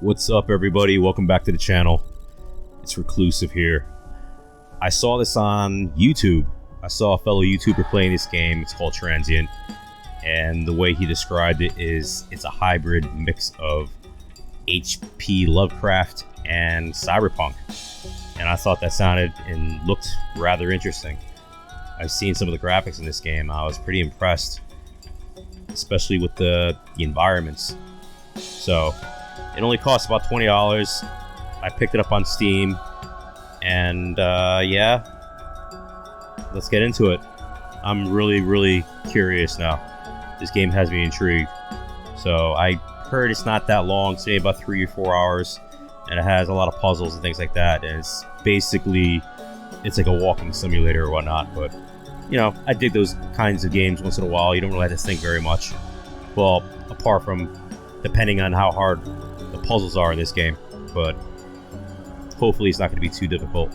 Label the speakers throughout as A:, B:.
A: What's up, everybody? Welcome back to the channel. It's Reclusive here. I saw this on YouTube. I saw a fellow YouTuber playing this game. It's called Transient. And the way he described it is it's a hybrid mix of H.P Lovecraft and Cyberpunk. And I thought that sounded and looked rather interesting. I've seen some of the graphics in this game. I was pretty impressed, especially with the environments. So it only costs about $20. I picked it up on Steam, and yeah, let's get into it. I'm really curious now. This game has me intrigued. So I heard it's not that long, say about 3 or 4 hours, and it has a lot of puzzles and things like that. And it's basically, it's like a walking simulator or whatnot. But you know, I dig those kinds of games once in a while. You don't really have to think very much. Well, apart from depending on how hard the puzzles are in this game, but hopefully it's not going to be too difficult.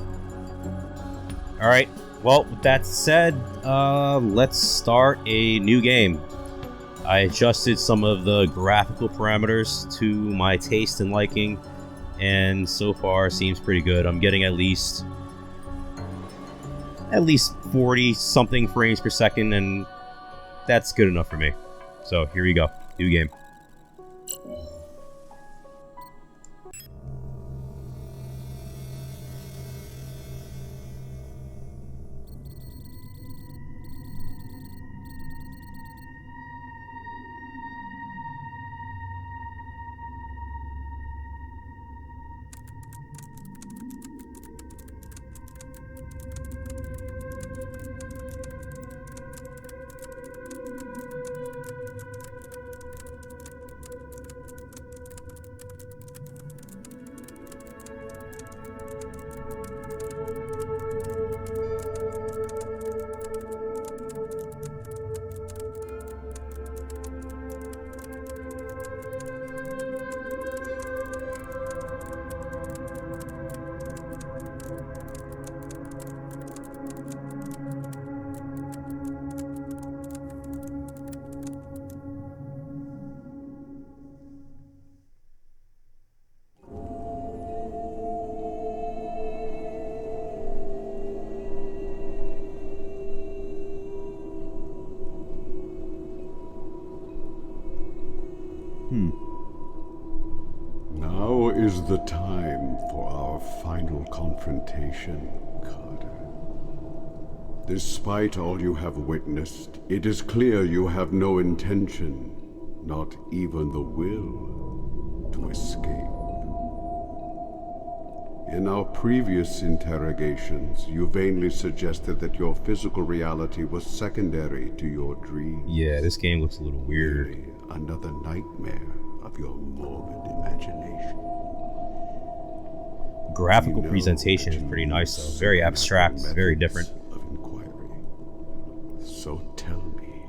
A: Alright, well, with that said, let's start a new game. I adjusted some of the graphical parameters to my taste and liking, and so far seems pretty good. I'm getting at least 40 something frames per second, and that's good enough for me. So here we go, new game.
B: Now is the time for our final confrontation, Carter. Despite all you have witnessed, it is clear you have no intention, not even the will, to escape. In our previous interrogations, you vainly suggested that your physical reality was secondary to your dreams.
A: Yeah, this game looks a little weird.
B: Merely another nightmare of your morbid imagination.
A: Graphical presentation is pretty nice though. Very abstract, very different.
B: Of inquiry. So tell me,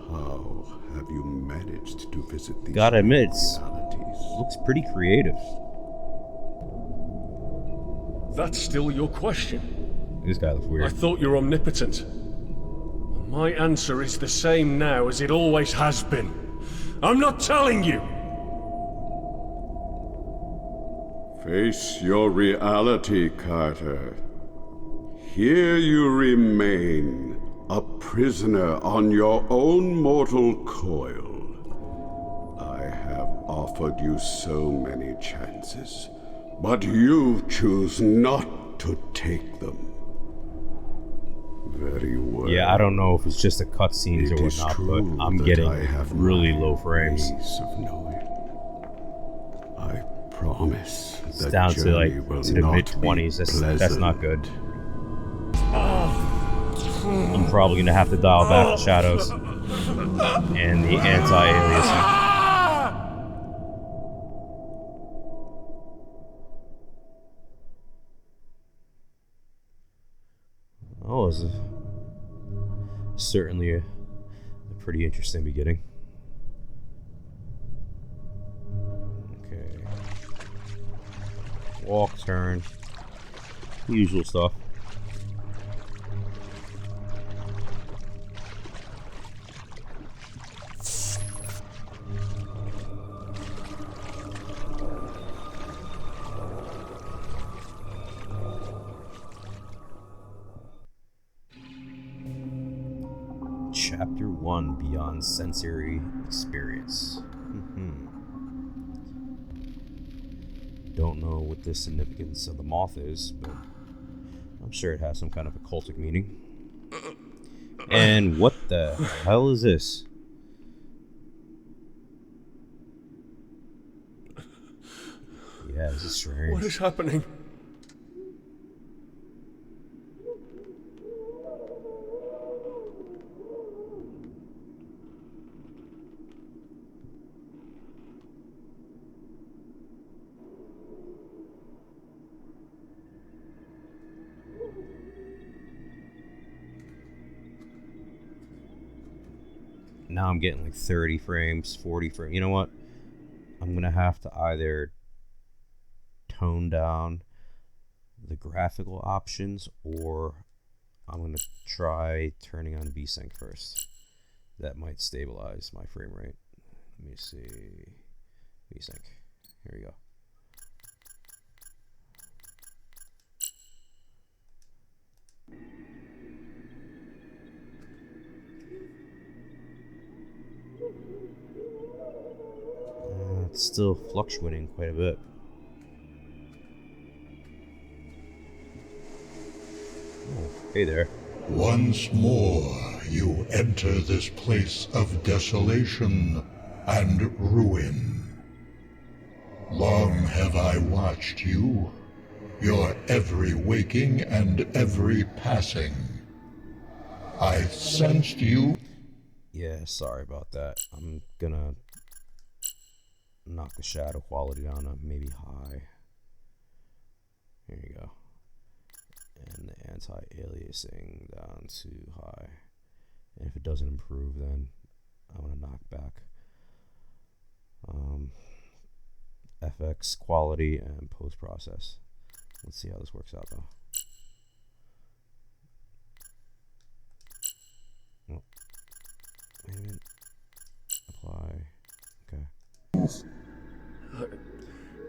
B: how have you managed to visit these
A: Gotta admit,
B: realities?
A: Looks pretty creative.
C: That's still your question?
A: This guy looks
C: I
A: weird.
C: thought you were omnipotent. My answer is the same now as it always has been. I'm not telling you!
B: Face your reality, Carter. Here you remain, a prisoner on your own mortal coil. I have offered you so many chances, but you choose not to take them. Very well.
A: Yeah, I don't know if it's just the cutscenes or whatnot, but I'm getting really low frames.
B: Of knowing. I promise
A: It's
B: the
A: down to like
B: journey will
A: to the
B: not
A: mid-20s.
B: be
A: That's not good.
C: Ah.
A: I'm probably gonna have to dial back the shadows and the anti-aliasing. Oh, this is certainly a pretty interesting beginning. Okay. Walk, turn. Usual stuff. Chapter 1, Beyond Sensory Experience. Don't know what the significance of the moth is, but I'm sure it has some kind of occultic meaning. And what the hell is this? Yeah, this is strange.
C: What is happening?
A: Now I'm getting like 30 frames, 40 frames. You know what? I'm going to have to either tone down the graphical options, or I'm going to try turning on VSync first. That might stabilize my frame rate. Let me see. VSync. Here we go. It's still fluctuating quite a bit. Oh, hey there.
D: Once more you enter this place of desolation and ruin. Long have I watched you, your every waking and every passing. I sensed you.
A: Yeah, sorry about that. I'm gonna knock the shadow quality down to maybe high. Here you go. And the anti-aliasing down to high. And if it doesn't improve, then I'm gonna knock back FX quality and post-process. Let's see how this works out though. Oh, wait a minute. Apply. Okay.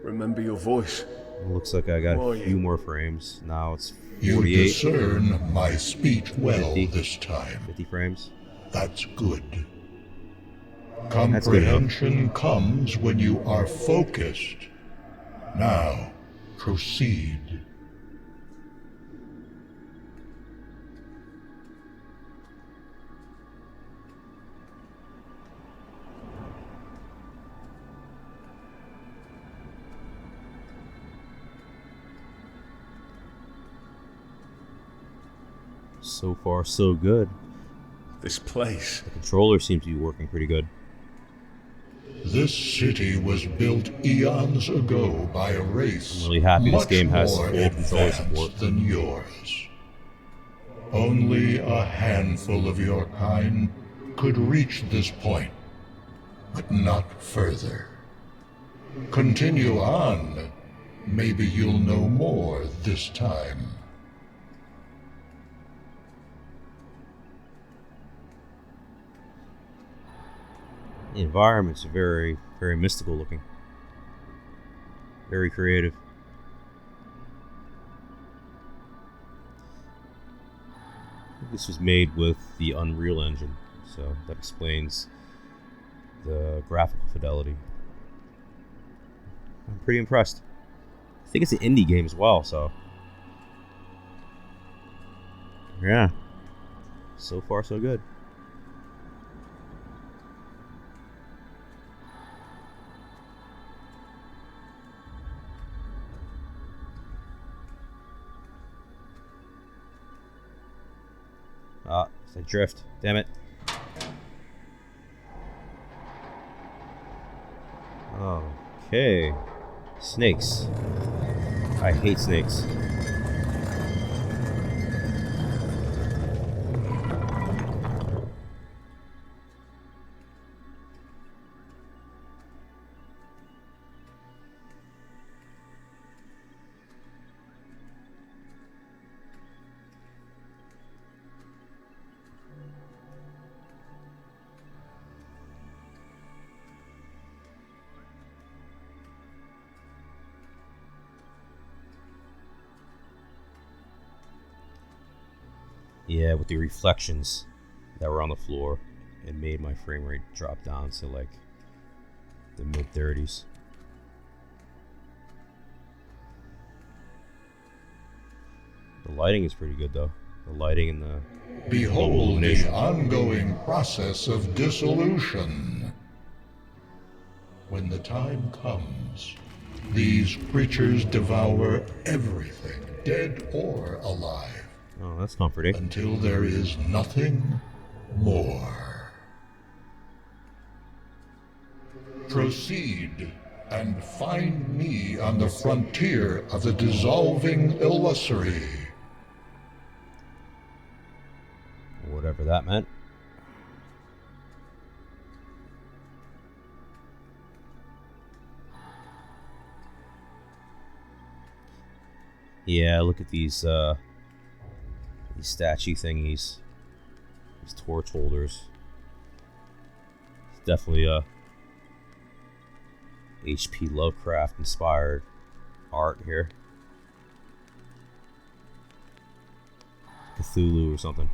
C: Remember your voice.
A: It looks like I got a few more frames. Now it's 48.
D: You discern my speech well
A: 50.
D: this time.
A: 50 frames.
D: That's good.
A: That's good enough.
D: Comprehension comes when you are focused. Now, proceed.
A: So far, so good.
C: This place.
A: The controller seems to be working pretty good.
D: This city was built eons ago by a race
A: I'm really happy this
D: much
A: game has
D: more
A: full controller
D: advanced
A: support.
D: than yours. Only a handful of your kind could reach this point, but not further. Continue on. Maybe you'll know more this time.
A: The environments are very, very mystical looking. Very creative. I think this was made with the Unreal Engine, so that explains the graphical fidelity. I'm pretty impressed. I think it's an indie game as well, so yeah. So far, so good. It's a drift. Damn it. Okay. Snakes. I hate snakes. Yeah, with the reflections. that were on the floor. It made my frame rate drop down to like the mid-30s. The lighting is pretty good though. The lighting and the
D: Behold the ongoing process of dissolution. When the time comes, these creatures devour everything, dead or alive.
A: Oh, that's comforting.
D: Until there is nothing more. Proceed and find me on the frontier of the dissolving illusory.
A: Whatever that meant. Yeah, look at these statue thingies. These torch holders. It's definitely a H.P. Lovecraft inspired art here. Cthulhu or something.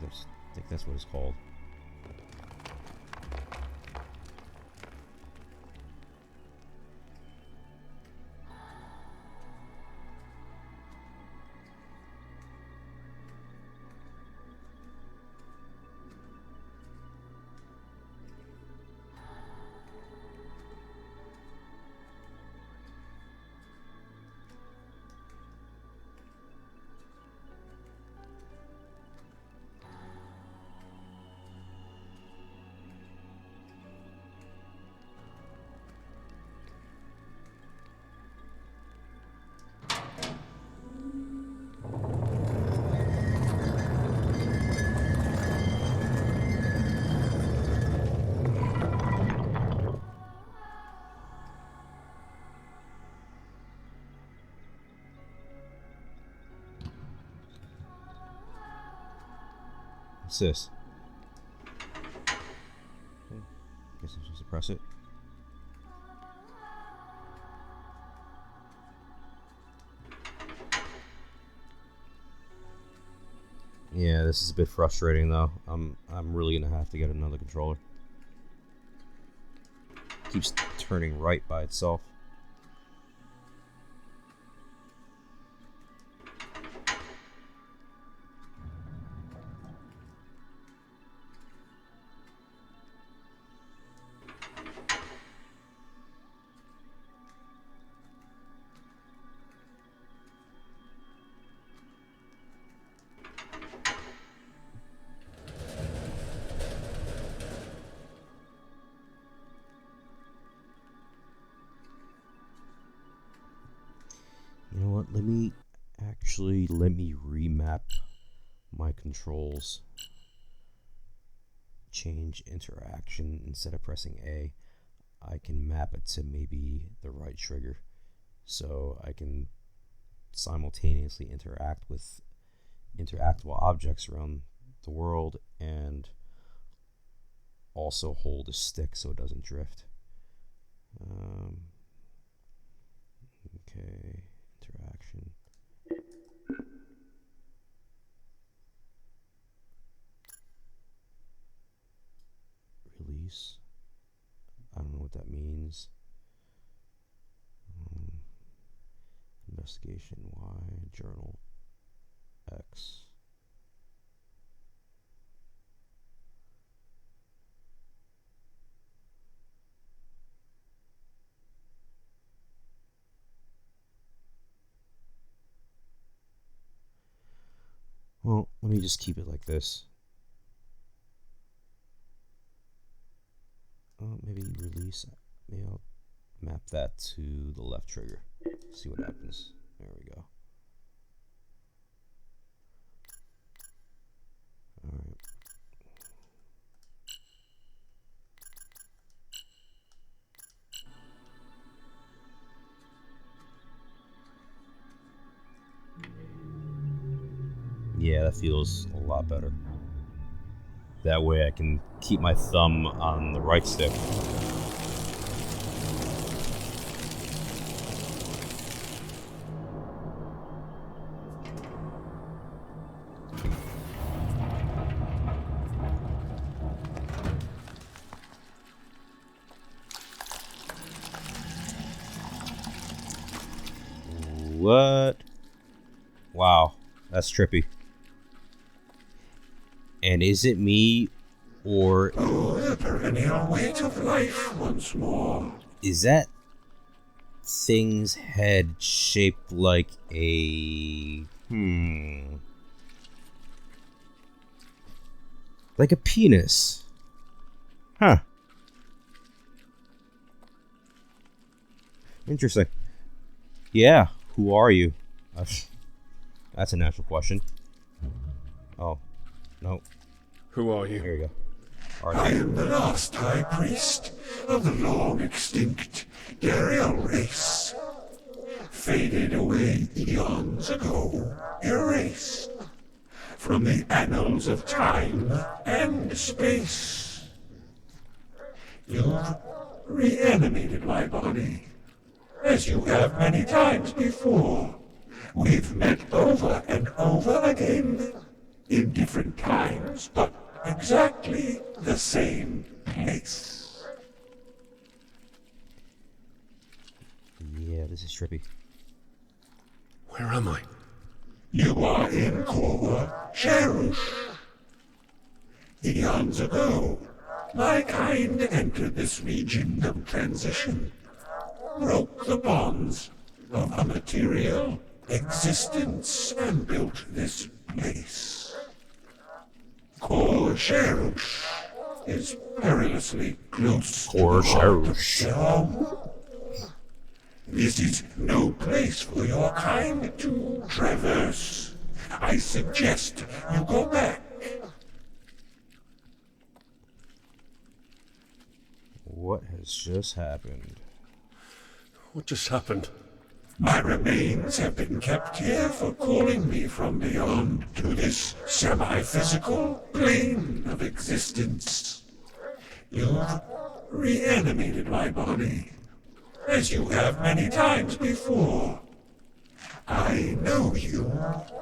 A: I think that's what it's called. What's this? Okay. Guess I'm supposed to press it. Yeah, this is a bit frustrating though. I'm really gonna have to get another controller. Keeps turning right by itself. You know what, let me remap my controls. Change interaction. Instead of pressing A, I can map it to maybe the right trigger, so I can simultaneously interact with interactable objects around the world and also hold a stick so it doesn't drift. Okay, interaction. Release. I don't know what that means. Investigation Y, journal X. Well, let me just keep it like this. Maybe release. Maybe I'll map that to the left trigger. See what happens. There we go. All right. Yeah, that feels a lot better. That way I can keep my thumb on the right stick. What? Wow, that's trippy. And is it me, or...
E: Oh, the perennial weight of life once more.
A: Is that thing's head shaped like a... Like a penis. Huh. Interesting. Yeah, who are you? That's a natural question. Oh, no.
C: Who are you?
A: Here you go.
E: I am the last high priest of the long extinct Dariel race. Faded away eons ago, erased from the annals of time and space. You've reanimated my body, as you have many times before. We've met over and over again, in different times, but exactly the same place.
A: Yeah, this is trippy.
C: Where am I?
E: You are in Kor Cherush. Eons ago, my kind entered this region of transition, broke the bonds of a material existence, and built this place. Kor Cherush is perilously close
A: Kor
E: to the heart of
A: Cherush.
E: Serum. This is no place for your kind to traverse. I suggest you go back.
A: What has just happened?
C: What just happened?
E: My remains have been kept here for calling me from beyond to this semi-physical plane of existence. You've reanimated my body, as you have many times before. I know you,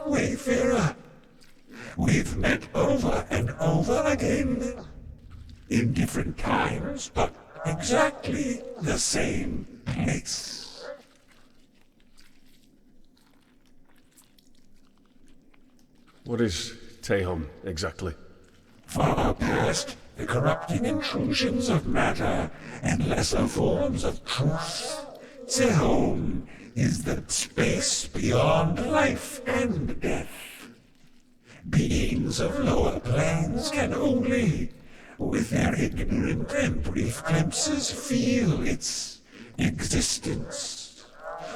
E: Wayfarer. We've met over and over again, in different times, but exactly the same place.
C: What is Tehom exactly?
E: Far past the corrupting intrusions of matter and lesser forms of truth, Tehom is the space beyond life and death. Beings of lower planes can only, with their ignorant and brief glimpses, feel its existence.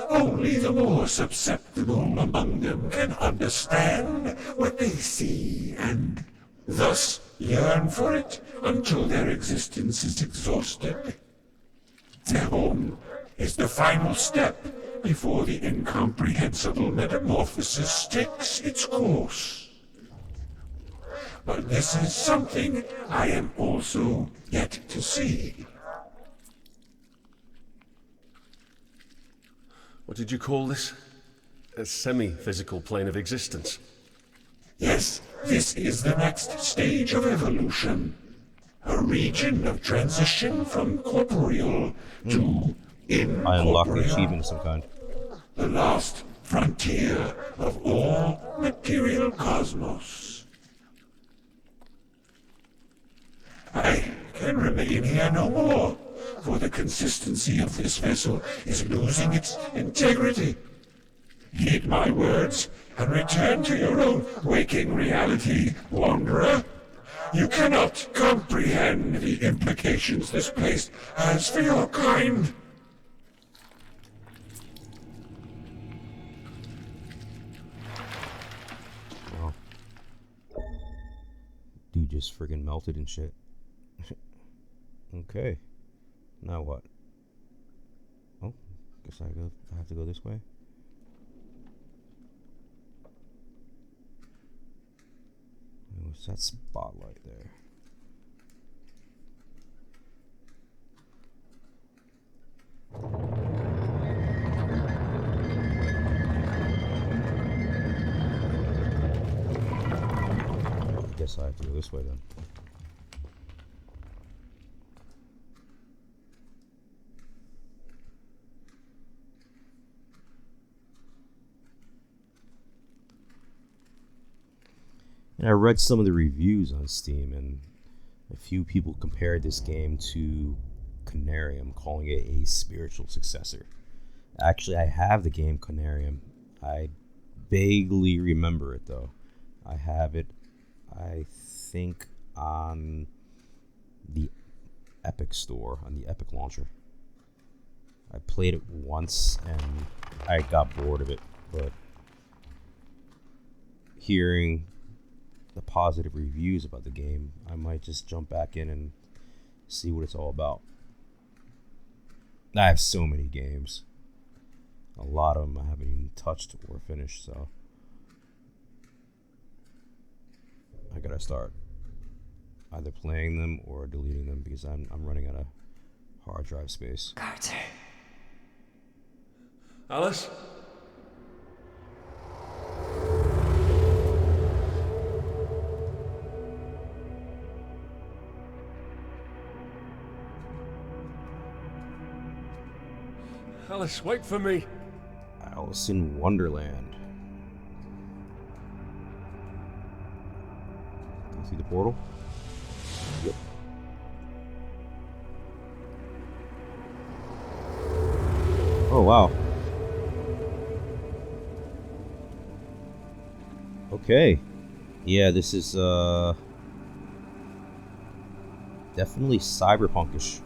E: Only the more susceptible among them can understand what they see, and thus yearn for it until their existence is exhausted. Tehom is the final step before the incomprehensible metamorphosis takes its course. But this is something I am also yet to see.
C: What did you call this? A semi-physical plane of existence?
E: Yes, this is the next stage of evolution. A region of transition from corporeal to incorporeal.
A: I unlocked the achievement of some kind.
E: The last frontier of all material cosmos. I can remain here no more, for the consistency of this vessel is losing its integrity. Heed my words and return to your own waking reality, wanderer. You cannot comprehend the implications this place has for your kind.
A: Wow. Dude just friggin' melted and shit. Okay. Now what? Oh, guess I have to go this way. What's that spotlight there? I guess I have to go this way then. And I read some of the reviews on Steam, and a few people compared this game to CONARIUM, calling it a spiritual successor. Actually, I have the game CONARIUM. I vaguely remember it, though. I have it, I think, on the Epic Store, on the Epic Launcher. I played it once, and I got bored of it, but hearing the positive reviews about the game, I might just jump back in and see what it's all about. I have so many games. A lot of them I haven't even touched or finished, so I gotta start either playing them or deleting them because I'm running out of hard drive space.
F: Carter.
C: Alice? Alice, wait for me.
A: Alice in Wonderland. Can you see the portal? Yep. Oh, wow. Okay. Yeah, this is, definitely cyberpunkish.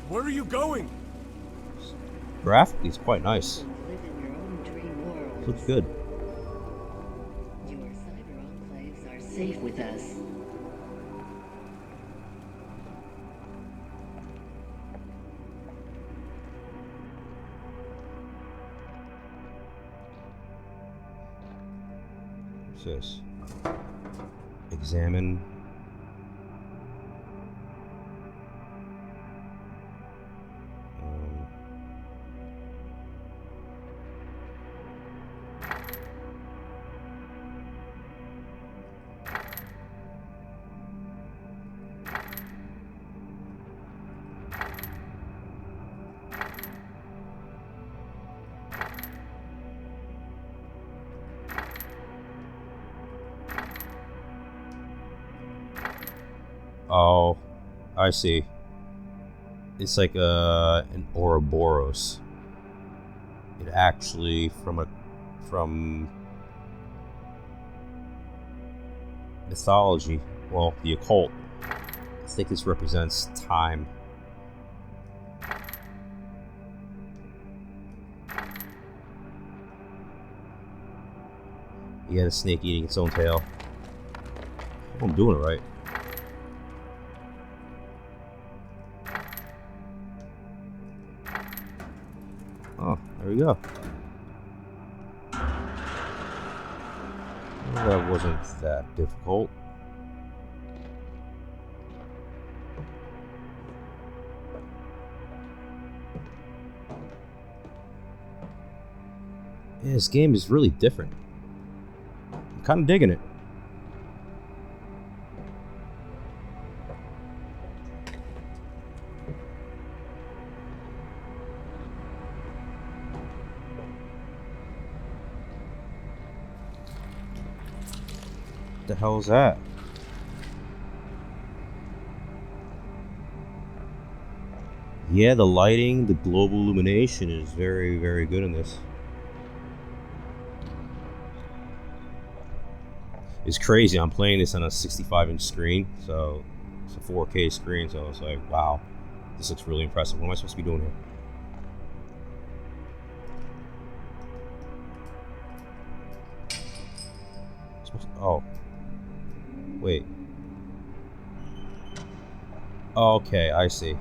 C: Where are you going?
A: Graphically, it's quite nice.
F: Live in your own dream world.
A: Looks good.
F: Your cyber enclaves are safe with us.
A: What's this? Examine. Oh, I see. It's like an Ouroboros. It actually from mythology, well, the occult. I think this represents time. Yeah, the snake eating its own tail. I'm doing it right. Oh, there we go. Well, that wasn't that difficult. Yeah, this game is really different. I'm kind of digging it. What the hell is that? Yeah, the lighting, the global illumination is very, very good in this. It's crazy. I'm playing this on a 65-inch screen, so it's a 4K screen, so it's like, wow, this looks really impressive. What am I supposed to be doing here? Oh. Wait. Okay, I see.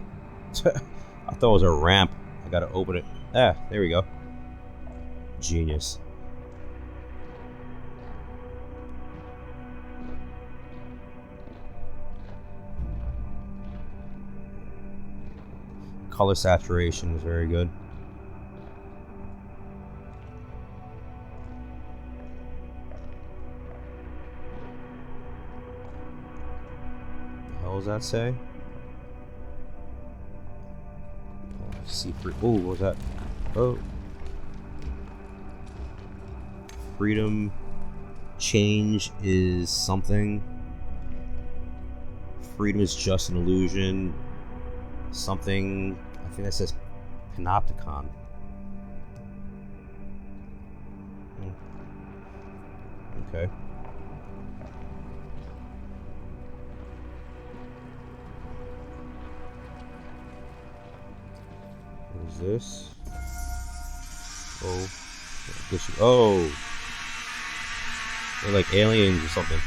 A: I thought it was a ramp. I gotta open it. Ah, there we go. Genius. Color saturation is very good. What the hell does that say? See free. Oh, what was that? Oh. Freedom. Change is something. Freedom is just an illusion. Something, I think that says panopticon. Okay. What is this? Oh. They're like aliens or something.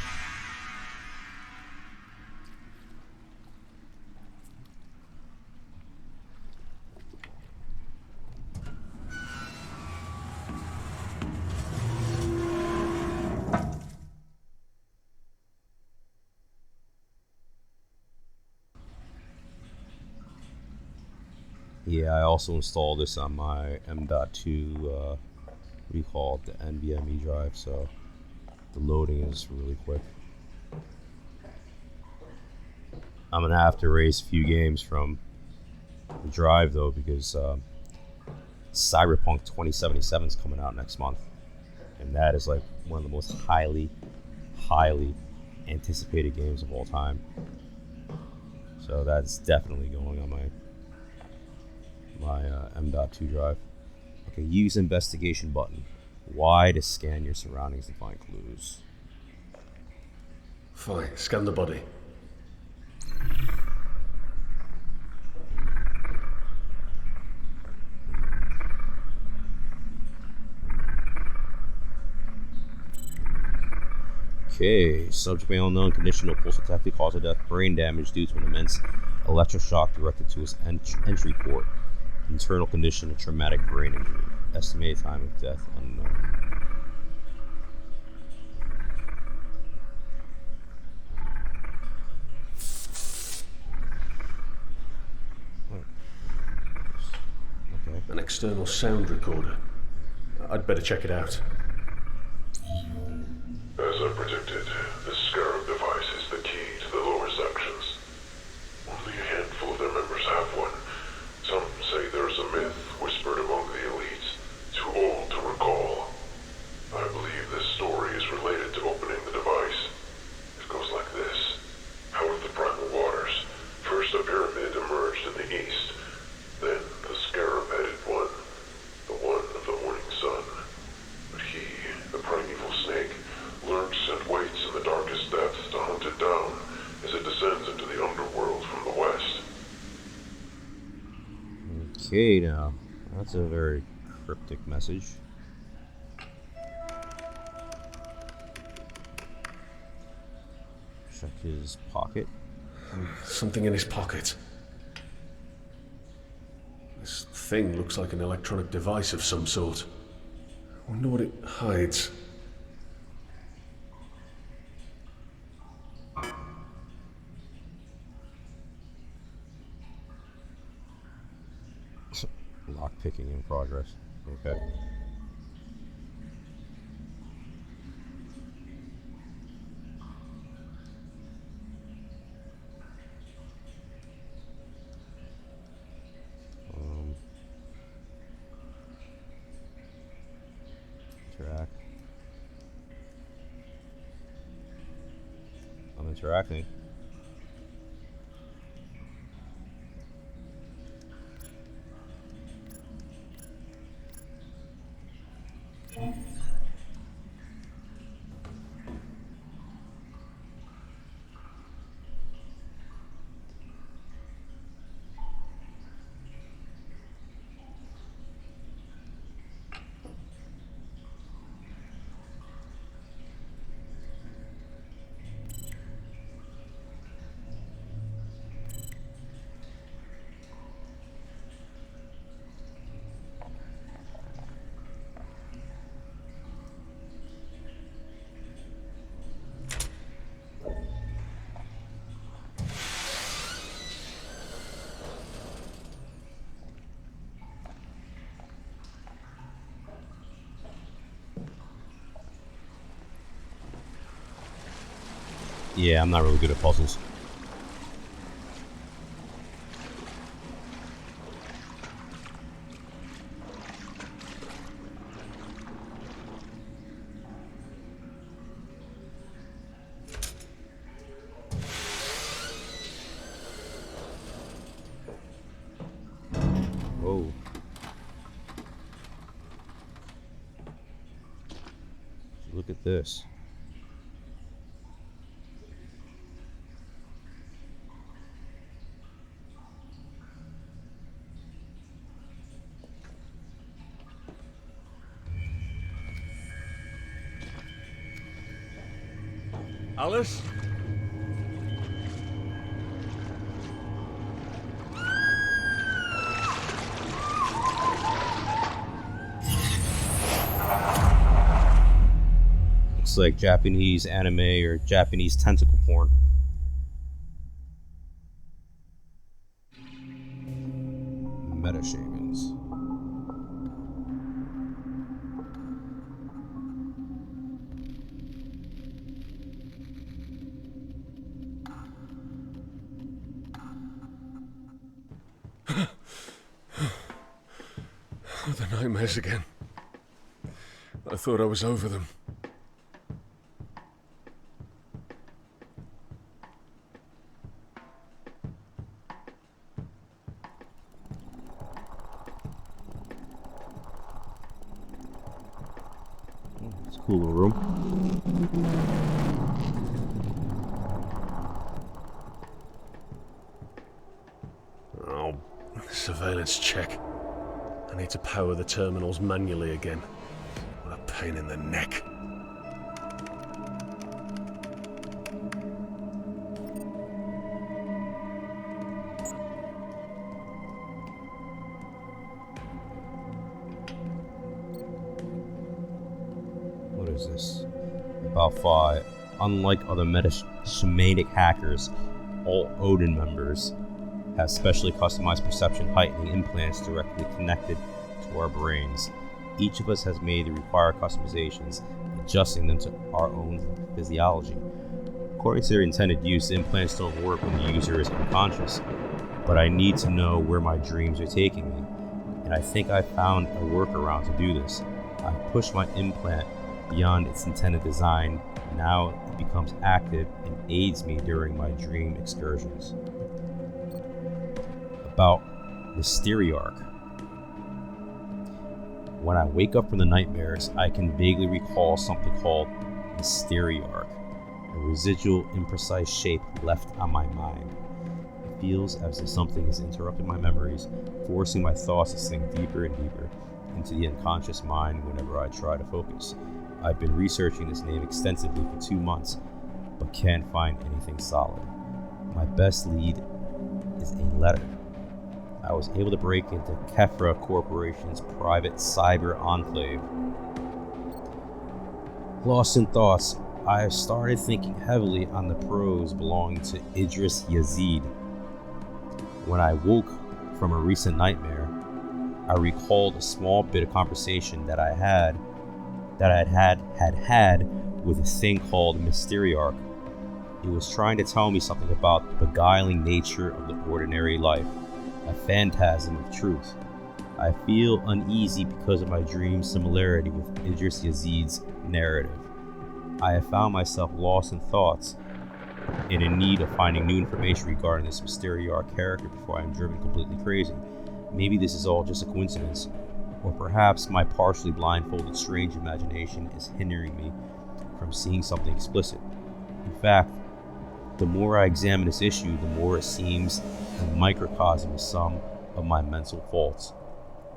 A: Yeah, I also installed this on my M.2, what do you call it, the NVMe drive, so the loading is really quick. I'm gonna have to erase a few games from the drive though, because Cyberpunk 2077 is coming out next month, and that is like one of the most highly anticipated games of all time. So that's definitely going on my M.2 drive. Okay, use investigation button. Y to scan your surroundings and find clues.
C: Fine, scan the body.
A: Okay, subject may unknown condition of pulse attack, cause of death, brain damage due to an immense electroshock directed to his entry port. Internal condition of traumatic brain injury. Estimated time of death unknown. Okay.
C: An external sound recorder. I'd better check it out.
G: As I predicted, this Scarab device is the key to the lower sections. Only a handful of their members have one. Some say there's a myth whispered among the elites, too old to recall. I believe this story is related to opening the device. It goes like this. Out of the primal waters, first a pyramid emerged in the east, then the scarab-headed one, the one of the morning sun. But he, the primeval snake, lurks and waits in the darkest depths to hunt it down as it descends into the underworld from the west.
A: Okay, now that's a very cryptic message. Check his pocket.
C: Something in his pocket. This thing looks like an electronic device of some sort. I wonder what it hides.
A: Lock picking in progress. Okay. Interact. I'm interacting. Yeah, I'm not really good at puzzles. Look at this.
C: Alice?
A: Looks like Japanese anime or Japanese tentacle porn. Meta shamans.
C: Oh, the nightmares again. I thought I was over them.
A: It's a cool little room.
C: Oh, surveillance check. I need to power the terminals manually again. What a pain in the neck.
A: What is this? About 5. Unlike other meta-shamanic hackers, all ODIN members have specially customized perception heightening implants directly connected to our brains. Each of us has made the required customizations, adjusting them to our own physiology. According to their intended use, the implants don't work when the user is unconscious, but I need to know where my dreams are taking me, and I think I found a workaround to do this. I push my implant beyond its intended design. Now it becomes active and aids me during my dream excursions. About Mysteriarch. When I wake up from the nightmares, I can vaguely recall something called Mysteriarch, a residual imprecise shape left on my mind. It feels as if something has interrupted my memories, forcing my thoughts to sink deeper and deeper into the unconscious mind whenever I try to focus. I've been researching this name extensively for 2 months, but can't find anything solid. My best lead is a letter. I was able to break into Kefra Corporation's private cyber enclave. Lost in thoughts, I have started thinking heavily on the prose belonging to Idris Yazid. When I woke from a recent nightmare, I recalled a small bit of conversation that I had with a thing called Mysteriarch. It was trying to tell me something about the beguiling nature of the ordinary life, a phantasm of truth. I feel uneasy because of my dream's similarity with Idris Yazid's narrative. I have found myself lost in thoughts and in need of finding new information regarding this Mysteriarch character before I am driven completely crazy. Maybe this is all just a coincidence, or perhaps my partially blindfolded strange imagination is hindering me from seeing something explicit. In fact, the more I examine this issue, the more it seems a microcosm of some of my mental faults.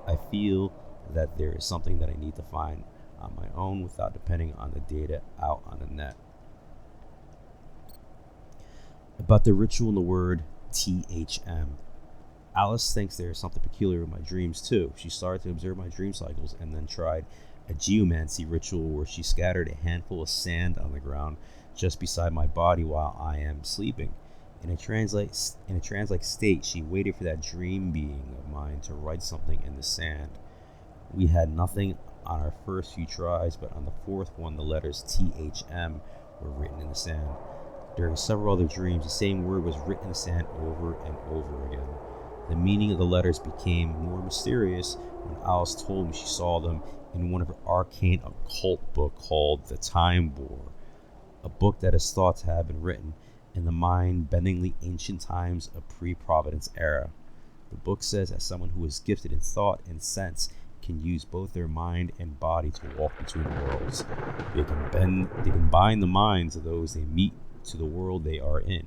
A: I feel that there is something that I need to find on my own without depending on the data out on the net. About the ritual in the word THM. Alice thinks there is something peculiar in my dreams too. She started to observe my dream cycles and then tried a geomancy ritual where she scattered a handful of sand on the ground just beside my body while I am sleeping. In a trance-like state, she waited for that dream being of mine to write something in the sand. We had nothing on our first few tries, but on the fourth one, the letters THM were written in the sand. During several other dreams, the same word was written in the sand over and over again. The meaning of the letters became more mysterious when Alice told me she saw them in one of her arcane occult book called The Time Bore, a book that is thought to have been written in the mind-bendingly ancient times of pre-Providence era. The book says that someone who is gifted in thought and sense can can use both their mind and body to walk between worlds. They can bind the minds of those they meet to the world they are in.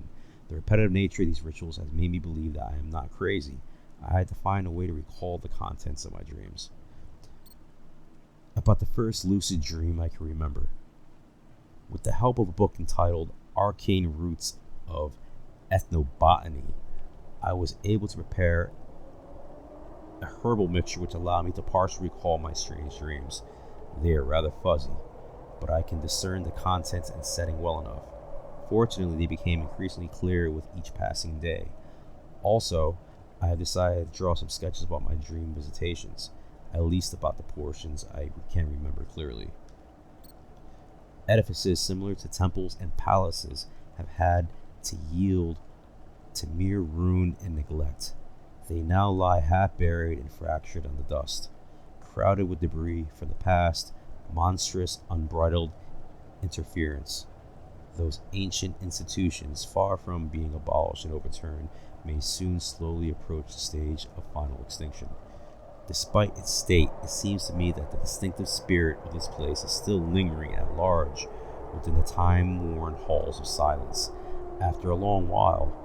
A: The repetitive nature of these rituals has made me believe that I am not crazy. I had to find a way to recall the contents of my dreams. About the first lucid dream I can remember. With the help of a book entitled Arcane Roots of Ethnobotany, I was able to prepare a herbal mixture which allowed me to partially recall my strange dreams. They are rather fuzzy, but I can discern the contents and setting well enough. Fortunately, they became increasingly clearer with each passing day. Also, I have decided to draw some sketches about my dream visitations, at least about the portions I can remember clearly. Edifices similar to temples and palaces have had to yield to mere ruin and neglect. They now lie half buried and fractured on the dust, crowded with debris from the past, monstrous, unbridled interference. Those ancient institutions, far from being abolished and overturned, may soon slowly approach the stage of final extinction. Despite its state, it seems to me that the distinctive spirit of this place is still lingering at large within the time-worn halls of silence. After a long while,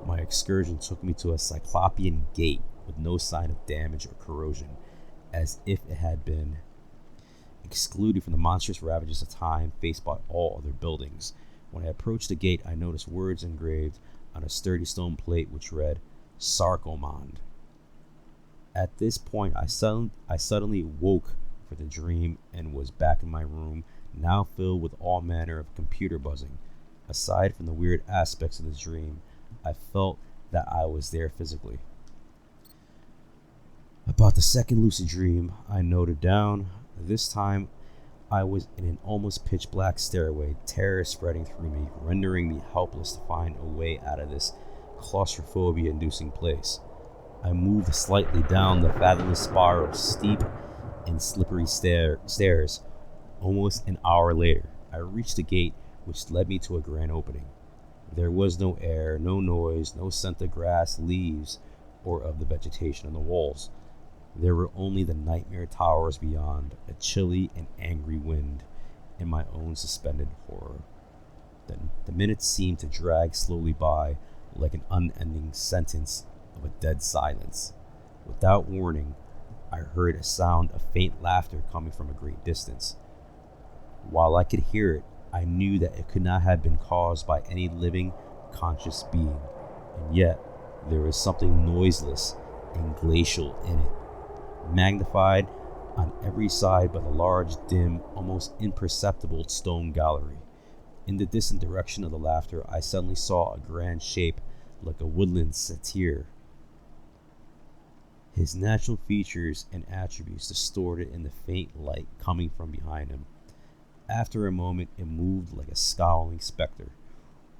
A: my excursion took me to a cyclopean gate with no sign of damage or corrosion, as if it had been excluded from the monstrous ravages of time faced by all other buildings. When I approached the gate, I noticed words engraved on a sturdy stone plate which read, Sarkomand. At this point, I suddenly woke for the dream and was back in my room, now filled with all manner of computer buzzing. Aside from the weird aspects of the dream, I felt that I was there physically. About the second lucid dream, I noted down. This time, I was in an almost pitch black stairway, terror spreading through me, rendering me helpless to find a way out of this claustrophobia-inducing place. I moved slightly down the fathomless spiral of steep and slippery stairs. Almost an hour later, I reached the gate which led me to a grand opening. There was no air, no noise, no scent of grass, leaves, or of the vegetation on the walls. There were only the nightmare towers beyond, a chilly and angry wind, and my own suspended horror. Then the minutes seemed to drag slowly by, like an unending sentence of a dead silence. Without warning, I heard a sound of faint laughter coming from a great distance. While I could hear it, I knew that it could not have been caused by any living, conscious being, and yet there was something noiseless and glacial in it, magnified on every side by the large, dim, almost imperceptible stone gallery. In the distant direction of the laughter, I suddenly saw a grand shape like a woodland satyr, his natural features and attributes distorted in the faint light coming from behind him. After a moment, it moved like a scowling specter,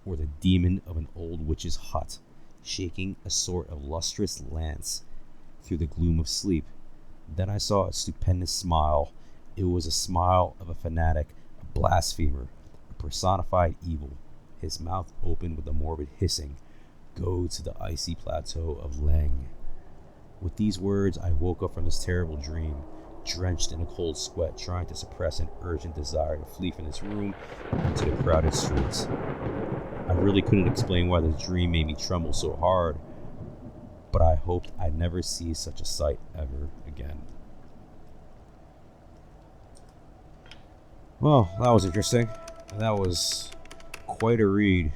A: or the demon of an old witch's hut, shaking a sort of lustrous lance through the gloom of sleep. Then I saw a stupendous smile. It was a smile of a fanatic, a blasphemer, a personified evil. His mouth opened with a morbid hissing. Go to the icy plateau of Leng. With these words, I woke up from this terrible dream, drenched in a cold sweat, trying to suppress an urgent desire to flee from this room into the crowded streets. I really couldn't explain why this dream made me tremble so hard, but I hoped I'd never see such a sight ever again. Well, that was interesting. That was quite a read. It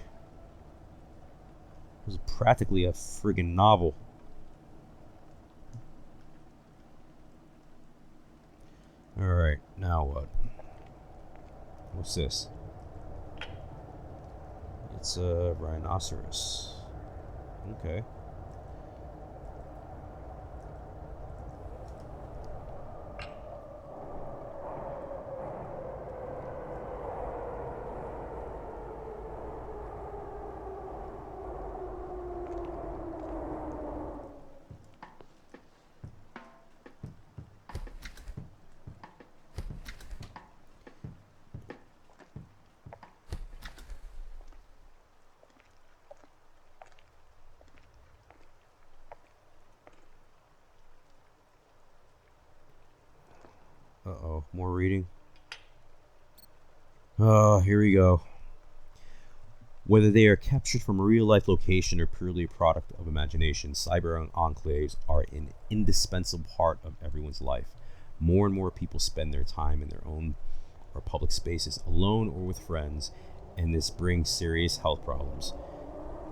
A: was practically a friggin' novel. Alright, now what? What's this? It's a rhinoceros. Okay. Uh-oh, more reading. Oh, here we go. Whether they are captured from a real-life location or purely a product of imagination, cyber enclaves are an indispensable part of everyone's life. More and more people spend their time in their own or public spaces, alone or with friends, and this brings serious health problems.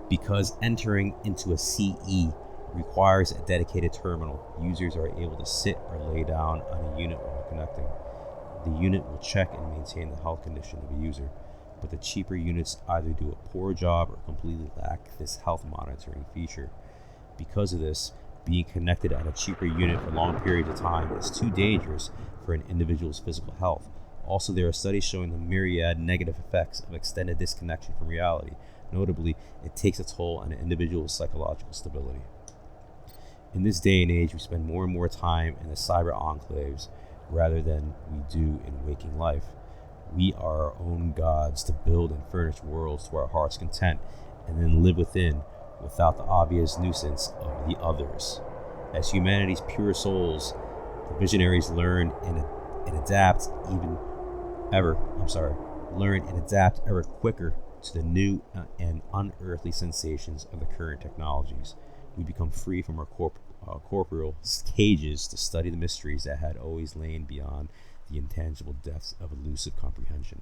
A: Because entering into a CE requires a dedicated terminal, users are able to sit or lay down on a unit while connecting. The unit will check and maintain the health condition of a user, but the cheaper units either do a poor job or completely lack this health monitoring feature. Because of this, being connected on a cheaper unit for long periods of time is too dangerous for an individual's physical health. Also, there are studies showing the myriad negative effects of extended disconnection from reality. Notably, it takes a toll on an individual's psychological stability. In this day and age, we spend more and more time in the cyber enclaves rather than we do in waking life. We are our own gods to build and furnish worlds to our heart's content and then live within without the obvious nuisance of the others. As humanity's pure souls, the visionaries learn and adapt ever quicker to the new and unearthly sensations of the current technologies. We become free from our corporeal cages to study the mysteries that had always lain beyond the intangible depths of elusive comprehension.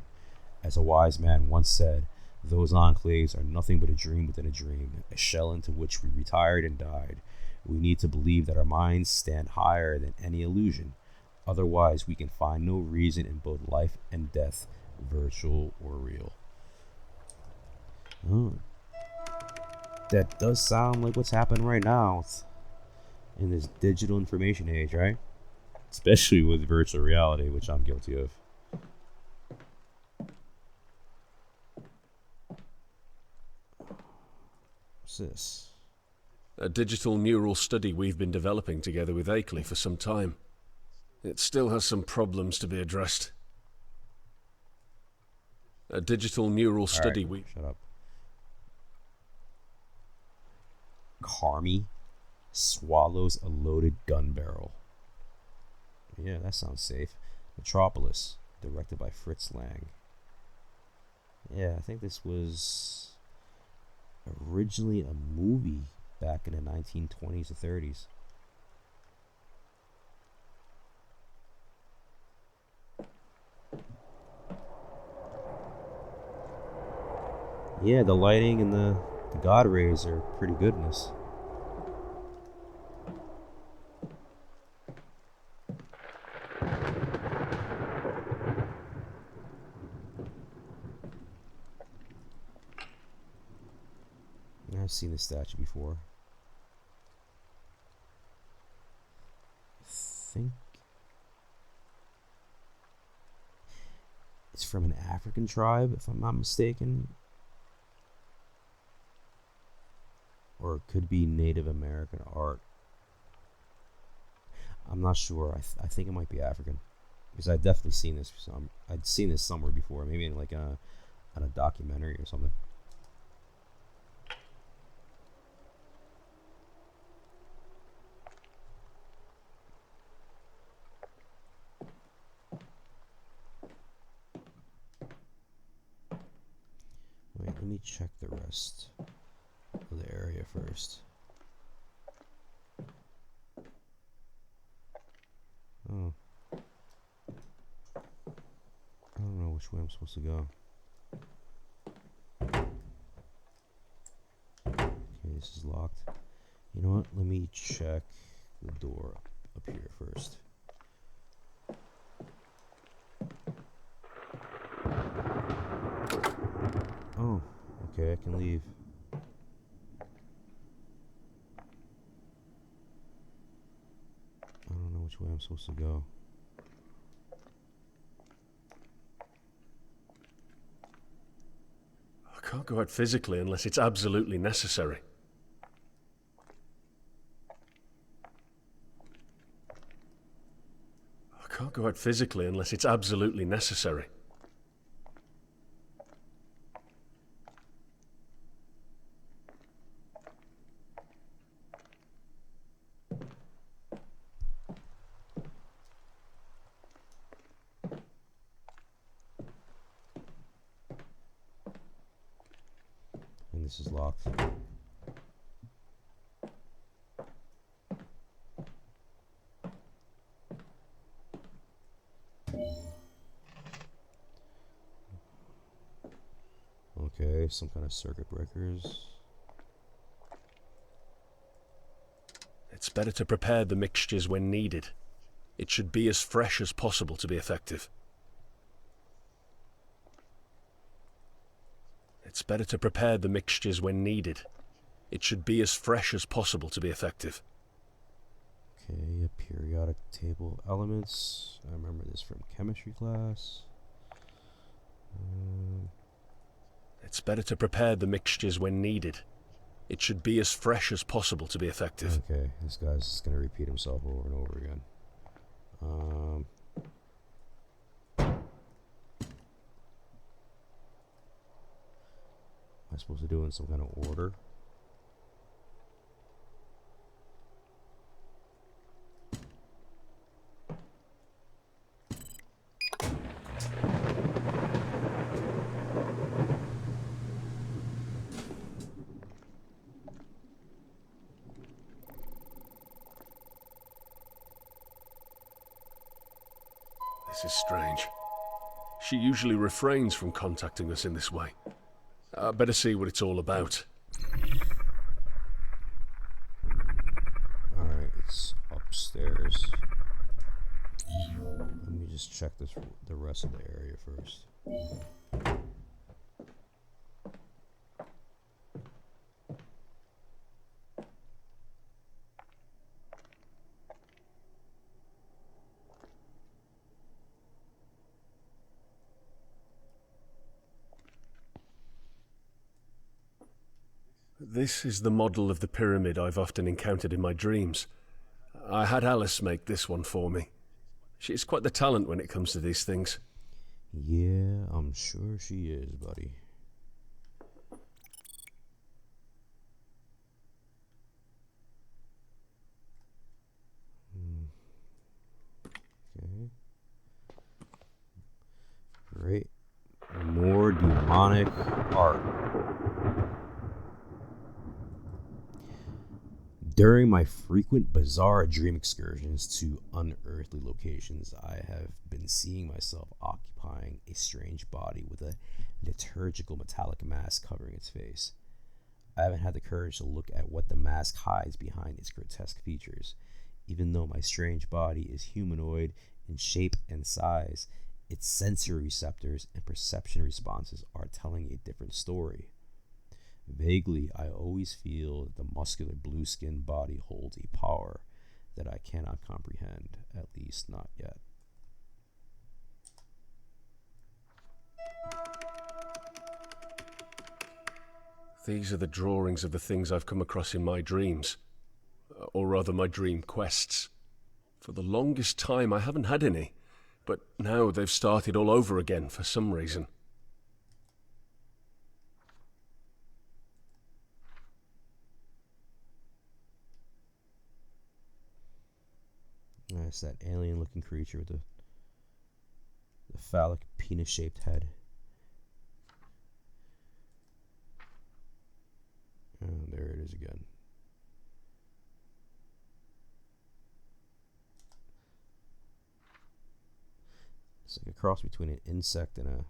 A: As a wise man once said, those enclaves are nothing but a dream within a dream, a shell into which we retired and died. We need to believe that our minds stand higher than any illusion. Otherwise, we can find no reason in both life and death, virtual or real. Oh. That does sound like what's happening right now in this digital information age, right? Especially with virtual reality, which I'm guilty of. What's this?
C: A digital neural study we've been developing together with Akeley for some time. It still has some problems to be addressed. A digital neural study
A: Shut up. Carmi swallows a loaded gun barrel. Yeah, that sounds safe. Metropolis, directed by Fritz Lang. Yeah, I think this was originally a movie back in the 1920s or 30s. Yeah, the lighting and the God rays are pretty good in this. I've seen this statue before. I think it's from an African tribe, if I'm not mistaken. Or it could be Native American art. I'm not sure. I think it might be African, because I've definitely seen this. I'd seen this somewhere before, maybe in like on a documentary or something. Wait, let me check the rest of the area first. Oh. I don't know which way I'm supposed to go. Okay, this is locked. You know what? Let me check the door up here first. Oh, okay, I can leave. I don't know which way I'm supposed to go.
C: I can't go out physically unless it's absolutely necessary. I can't go out physically unless it's absolutely necessary.
A: this is locked. Okay, some kind of circuit breakers.
C: It's better to prepare the mixtures when needed. It should be as fresh as possible to be effective. It's better to prepare the mixtures when needed. It should be as fresh as possible to be effective.
A: Okay, a periodic table of elements. I remember this from chemistry class.
C: It's better to prepare the mixtures when needed. It should be as fresh as possible to be effective.
A: Okay, this guy's just going to repeat himself over and over again. Am I supposed to do it in some kind of order?
C: This is strange. She usually refrains from contacting us in this way. I'd better see what it's all about.
A: Alright, it's upstairs. Let me just check the rest of the area first.
C: This is the model of the pyramid I've often encountered in my dreams. I had Alice make this one for me. She's quite the talent when it comes to these things.
A: Yeah, I'm sure she is, buddy. Okay. Great. More demonic art. During my frequent bizarre dream excursions to unearthly locations, I have been seeing myself occupying a strange body with a liturgical metallic mask covering its face. I haven't had the courage to look at what the mask hides behind its grotesque features. Even though my strange body is humanoid in shape and size, its sensory receptors and perception responses are telling a different story. Vaguely, I always feel that the muscular blue-skinned body holds a power that I cannot comprehend, at least not yet.
C: These are the drawings of the things I've come across in my dreams. Or rather, my dream quests. For the longest time, I haven't had any. But now they've started all over again for some reason.
A: It's that alien-looking creature with the phallic penis-shaped head. And there it is again. It's like a cross between an insect and an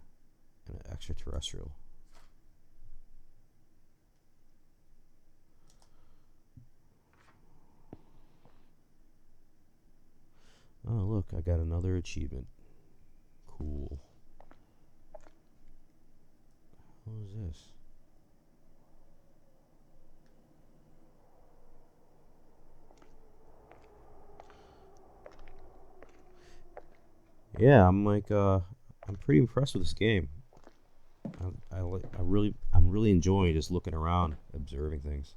A: extraterrestrial. Oh, look, I got another achievement. Cool. What is this? Yeah, I'm pretty impressed with this game. I'm really enjoying just looking around, observing things.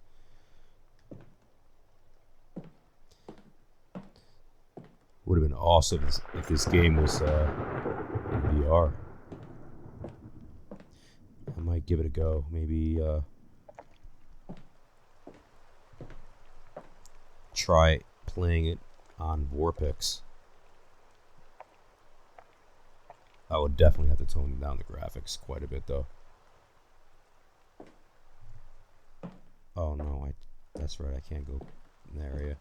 A: Would have been awesome if this game was in VR. I might give it a go. Maybe try playing it on Vorpix. I would definitely have to tone down the graphics quite a bit, though. Oh no, that's right, I can't go in that area.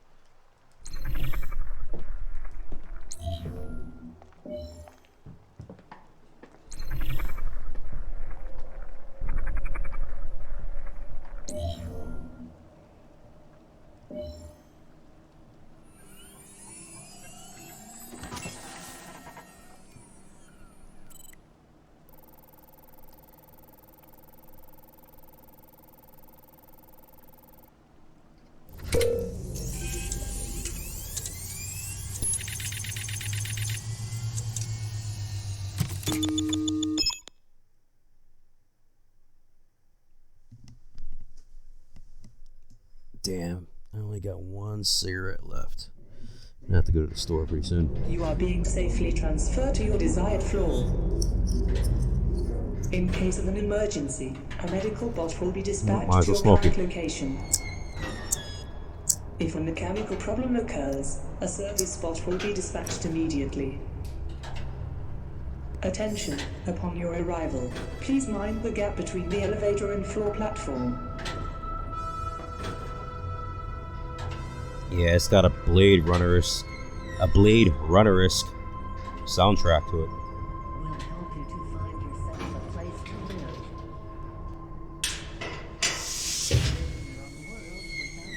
A: Damn, I only got one cigarette left. I'm gonna have to go to the store pretty soon.
H: You are being safely transferred to your desired floor. In case of an emergency, a medical bot will be dispatched to your current location. If a mechanical problem occurs, a service bot will be dispatched immediately. Attention, upon your arrival, please mind the gap between the elevator and floor platform.
A: Yeah, it's got a Blade Runner-esque soundtrack to it.
F: We'll help you to find yourself a place to live. You're on the world without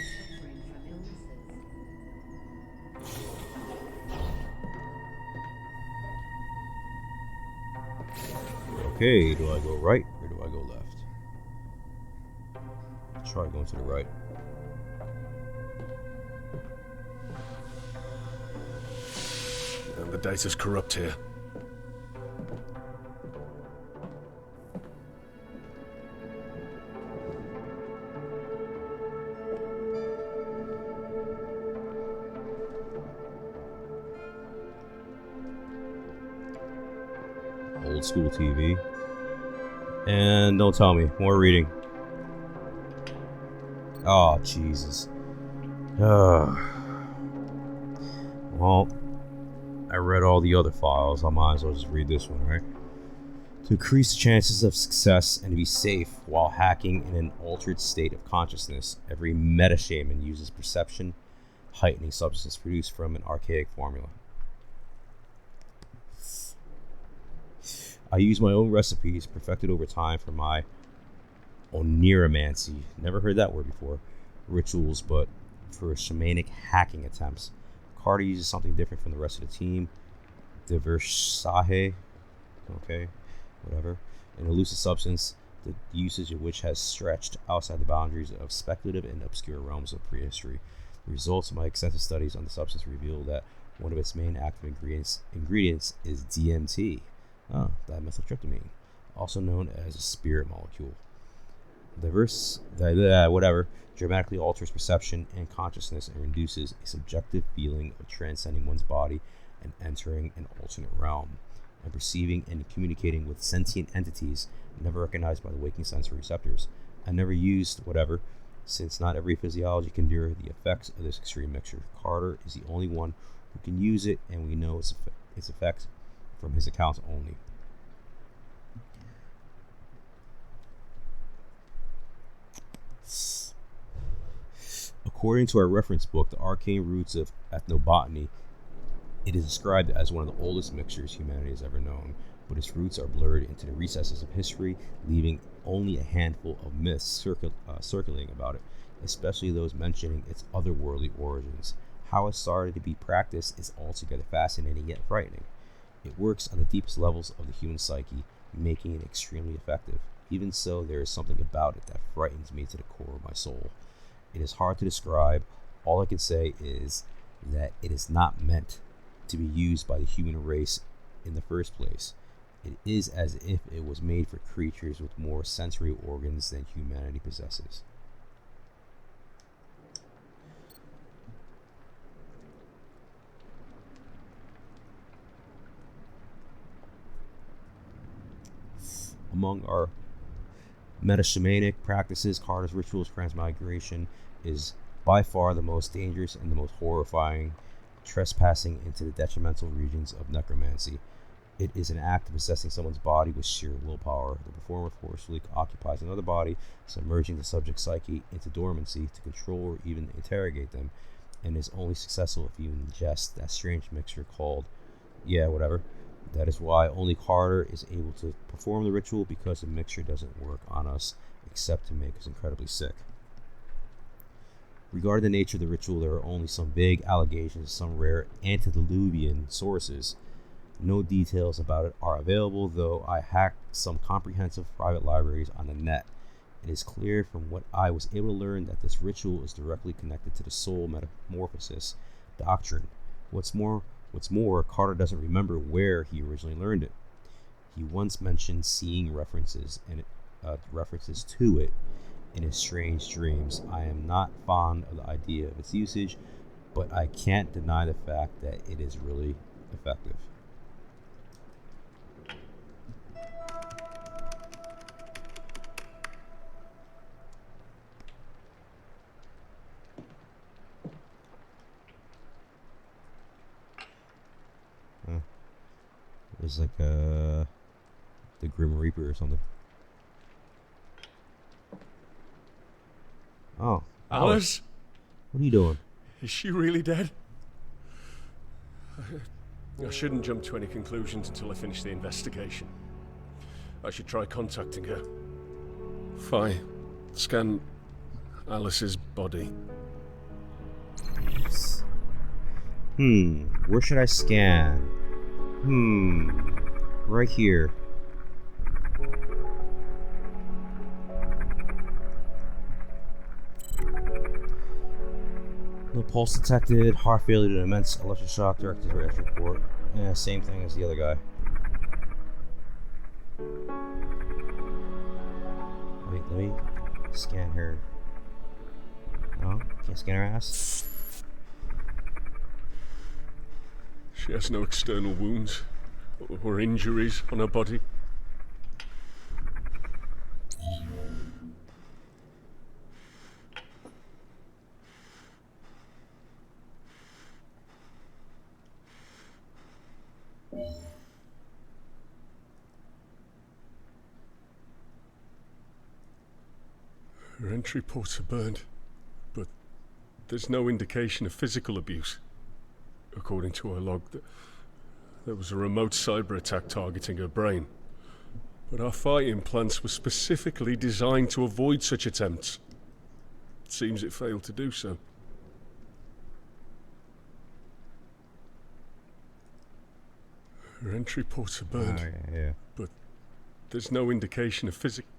F: suffering from illnesses.
A: Okay, do I go right or do I go left? Let's try going to the right.
C: And the data's corrupt here.
A: Old school TV. And don't tell me, more reading. Oh, Jesus. Well, I read all the other files. I might as well just read this one, right? To increase the chances of success and to be safe while hacking in an altered state of consciousness, every meta shaman uses perception heightening substance produced from an archaic formula. I use my own recipes perfected over time for my oneiromancy. Never heard that word before. Rituals, but for shamanic hacking attempts. Carter uses something different from the rest of the team. Diversahe, okay, whatever. An elusive substance, the usage of which has stretched outside the boundaries of speculative and obscure realms of prehistory. The results of my extensive studies on the substance reveal that one of its main active ingredients is DMT, dimethyltryptamine, also known as a spirit molecule. Whatever, dramatically alters perception and consciousness and induces a subjective feeling of transcending one's body and entering an alternate realm, and perceiving and communicating with sentient entities never recognized by the waking sensory receptors. I never used whatever, since not every physiology can endure the effects of this extreme mixture. Carter is the only one who can use it, and we know its effect from his accounts only. According to our reference book, The Arcane Roots of Ethnobotany, it is described as one of the oldest mixtures humanity has ever known, but its roots are blurred into the recesses of history, leaving only a handful of myths circulating about it, especially those mentioning its otherworldly origins. How it started to be practiced is altogether fascinating yet frightening. It works on the deepest levels of the human psyche, making it extremely effective. Even so, there is something about it that frightens me to the core of my soul. It is hard to describe. All I can say is that it is not meant to be used by the human race in the first place. It is as if it was made for creatures with more sensory organs than humanity possesses. Among our metashamanic practices, Carter's rituals transmigration is by far the most dangerous and the most horrifying, trespassing into the detrimental regions of necromancy. It is an act of possessing someone's body with sheer willpower. The performer forcefully occupies another body, submerging the subject's psyche into dormancy to control or even interrogate them, and is only successful if you ingest that strange mixture called, yeah, whatever. That is why only Carter is able to perform the ritual, because the mixture doesn't work on us except to make us incredibly sick. Regarding the nature of the ritual, there are only some vague allegations, some rare antediluvian sources. No details about it are available, though I hacked some comprehensive private libraries on the net. It is clear from what I was able to learn that this ritual is directly connected to the soul metamorphosis doctrine. What's more, Carter doesn't remember where he originally learned it. He once mentioned seeing references to it in his strange dreams. I am not fond of the idea of its usage, but I can't deny the fact that it is really effective. It's like the Grim Reaper or something. Oh,
C: Alice?
A: What are you doing?
C: Is she really dead? I shouldn't jump to any conclusions until I finish the investigation. I should try contacting her. Fine. Scan Alice's body.
A: Where should I scan? Right here. No pulse detected, heart failure to immense electroshock, director's arrest report. Yeah, same thing as the other guy. Wait, let me scan her. No, can't scan her ass.
C: She has no external wounds or injuries on her body. Her entry ports are burned, but there's no indication of physical abuse. According to her log, there was a remote cyber attack targeting her brain. But our fight implants were specifically designed to avoid such attempts. It seems it failed to do so. Her entry ports are burned,
A: yeah.
C: But there's no indication of physical...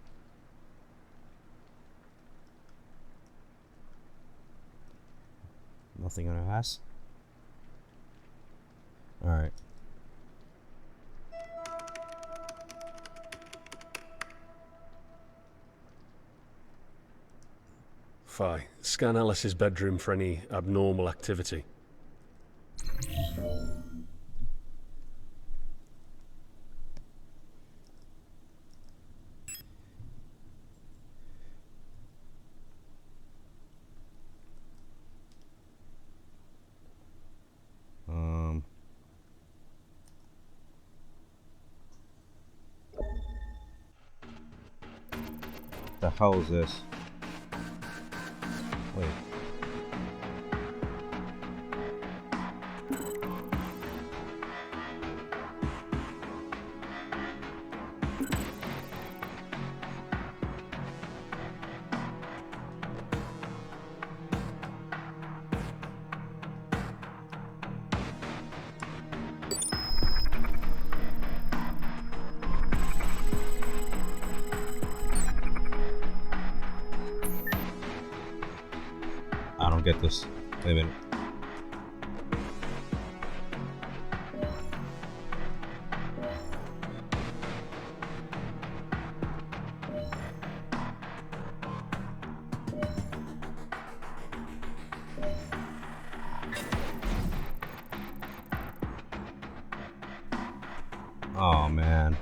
A: Nothing on her ass? Alright.
C: Phi, scan Alice's bedroom for any abnormal activity.
A: The hell is this? Wait. I don't get this. Wait a minute. Oh man.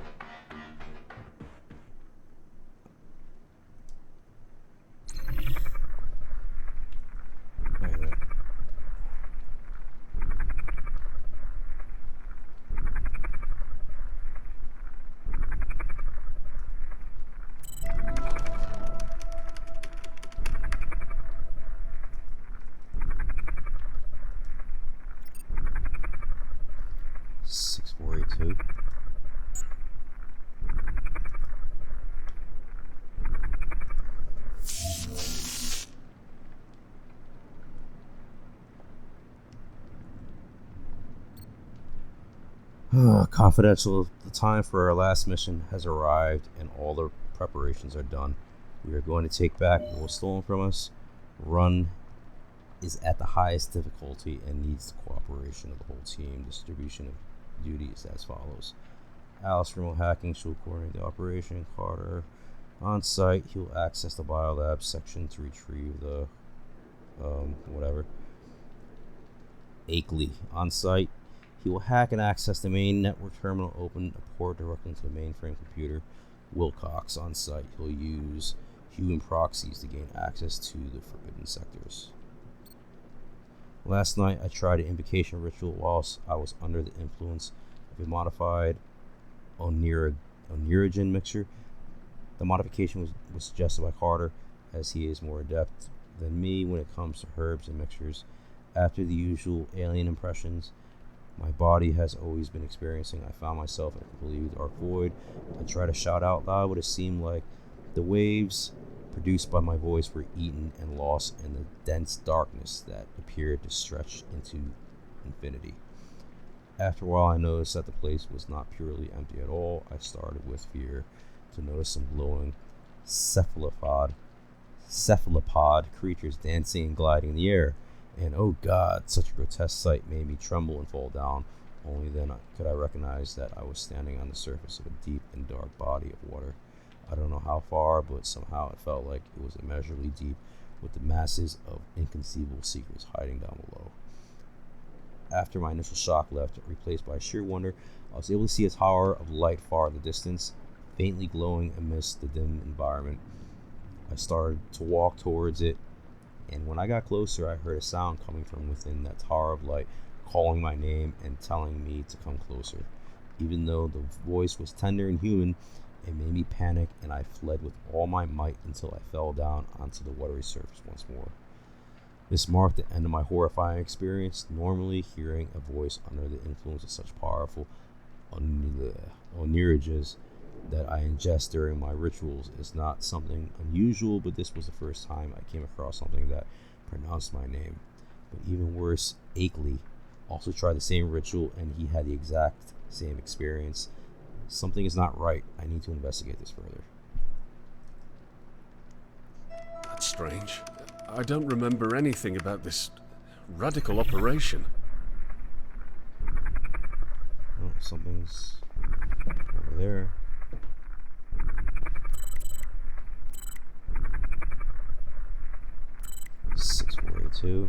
A: Wait a minute. Confidential, the time for our last mission has arrived and all the preparations are done. We are going to take back what was stolen from us. Run is at the highest difficulty and needs the cooperation of the whole team. Distribution of duties as follows. Alice, remote hacking, she'll coordinate the operation. Carter, on site, he'll access the biolab section to retrieve the whatever. Akeley, on site, he will hack and access the main network terminal, open a port directly into the mainframe computer. Wilcox, on site, he'll use human proxies to gain access to the forbidden sectors. Last night, I tried an invocation ritual whilst I was under the influence of a modified onirigen mixture. The modification was suggested by Carter, as he is more adept than me when it comes to herbs and mixtures. After the usual alien impressions my body has always been experiencing, I found myself in a completely dark void. I tried to shout out loud, but it seemed like the waves produced by my voice were eaten and lost in the dense darkness that appeared to stretch into infinity. After a while, I noticed that the place was not purely empty at all. I started with fear to notice some glowing cephalopod creatures dancing and gliding in the air. And oh God, such a grotesque sight made me tremble and fall down. Only then could I recognize that I was standing on the surface of a deep and dark body of water. I don't know how far, but somehow it felt like it was immeasurably deep, with the masses of inconceivable secrets hiding down below. After my initial shock left, replaced by sheer wonder, I was able to see a tower of light far in the distance, faintly glowing amidst the dim environment. I started to walk towards it, and when I got closer, I heard a sound coming from within that tower of light, calling my name and telling me to come closer. Even though the voice was tender and human, it made me panic, and I fled with all my might until I fell down onto the watery surface once more. This marked the end of my horrifying experience. Normally, hearing a voice under the influence of such powerful oniriges that I ingest during my rituals is not something unusual, but this was the first time I came across something that pronounced my name. But even worse, Akeley also tried the same ritual, and he had the exact same experience. Something is not right. I need to investigate this further.
C: That's strange. I don't remember anything about this radical operation.
A: Oh, something's over there. $6.42.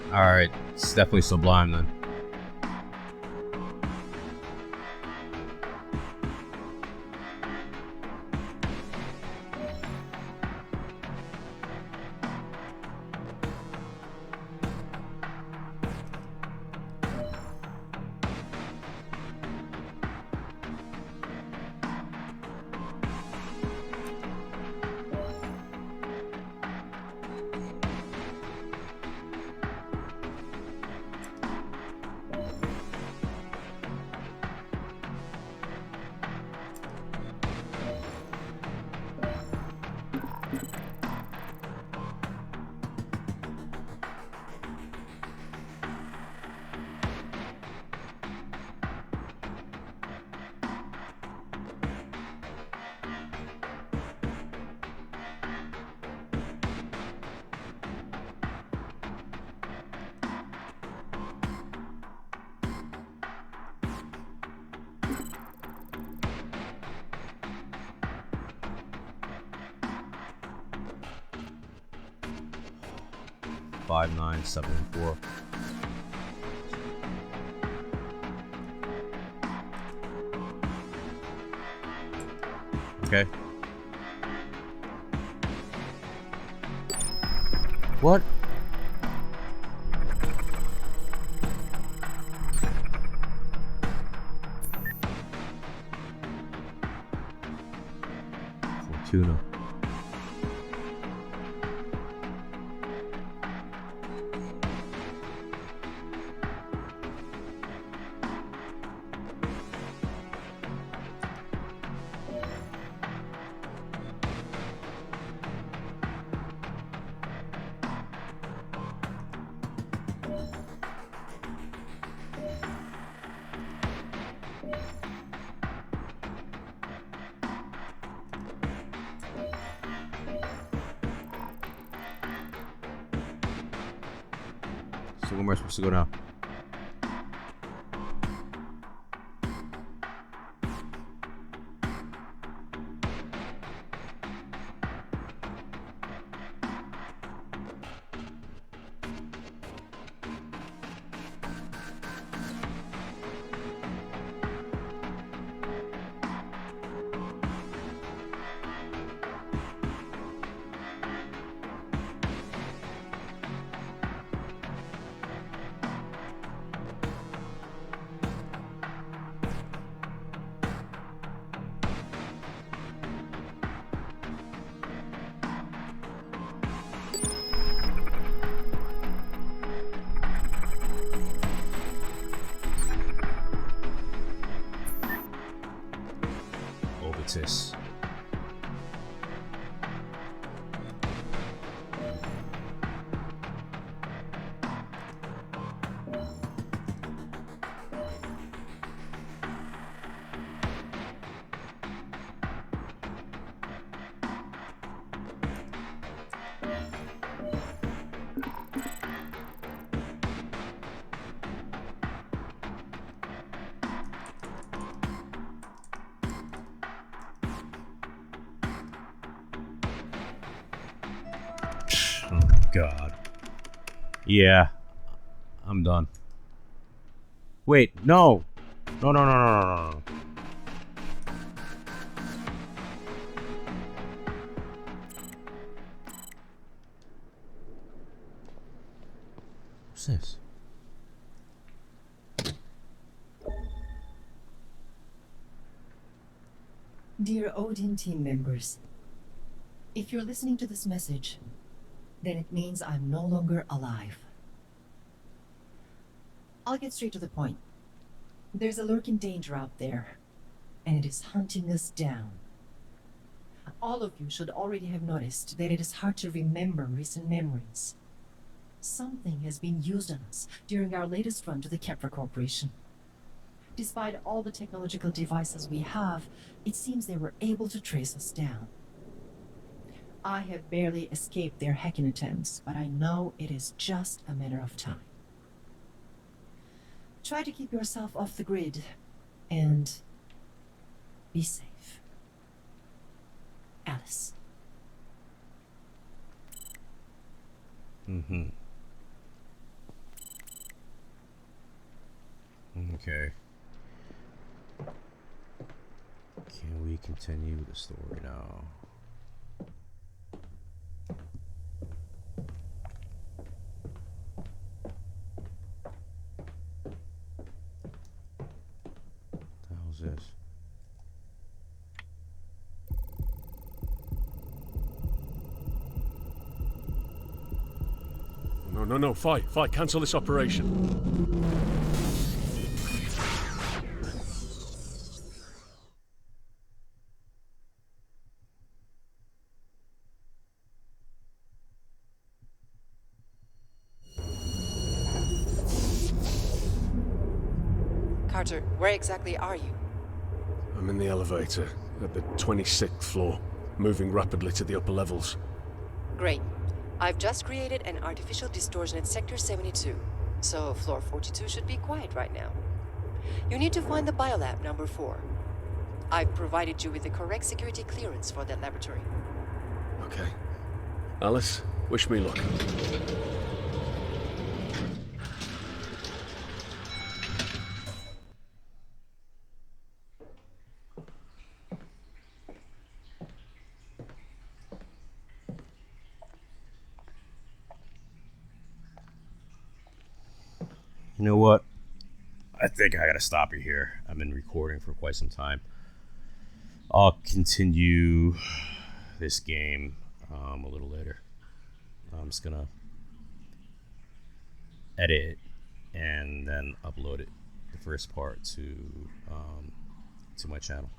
A: Alright, it's definitely Sublime then. 5974. Okay. What? Fortuna. So where am I supposed to go now? Heraclitus. God. Yeah. I'm done. Wait, no. No. What's this?
I: Dear ODIN team members, if you're listening to this message, then it means I'm no longer alive. I'll get straight to the point. There's a lurking danger out there, and it is hunting us down. All of you should already have noticed that it is hard to remember recent memories. Something has been used on us during our latest run to the Kepler Corporation. Despite all the technological devices we have, it seems they were able to trace us down. I have barely escaped their hacking attempts, but I know it is just a matter of time. Try to keep yourself off the grid, and be safe. Alice.
A: Okay. Can we continue the story now? How's this?
C: No, fight, cancel this operation.
J: Carter, where exactly are you?
C: I'm in the elevator, at the 26th floor, moving rapidly to the upper levels.
J: Great. I've just created an artificial distortion at Sector 72, so floor 42 should be quiet right now. You need to find the biolab number 4. I've provided you with the correct security clearance for that laboratory.
C: Okay. Alice, wish me luck.
A: You know what? I think I gotta stop it here. I've been recording for quite some time. I'll continue this game a little later. I'm just gonna edit it and then upload it, the first part, to my channel.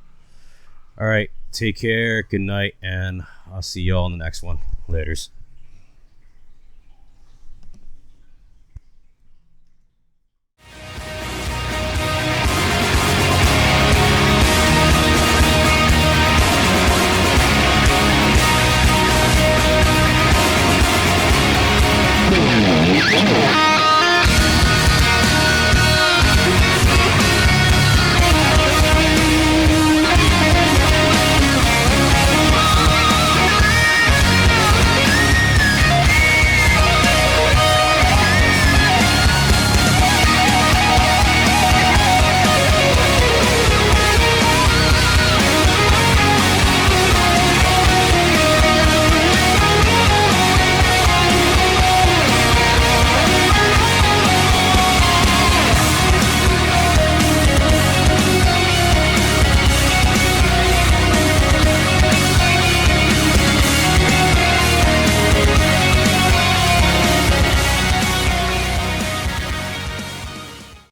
A: All right, take care, good night, and I'll see y'all in the next one. Laters.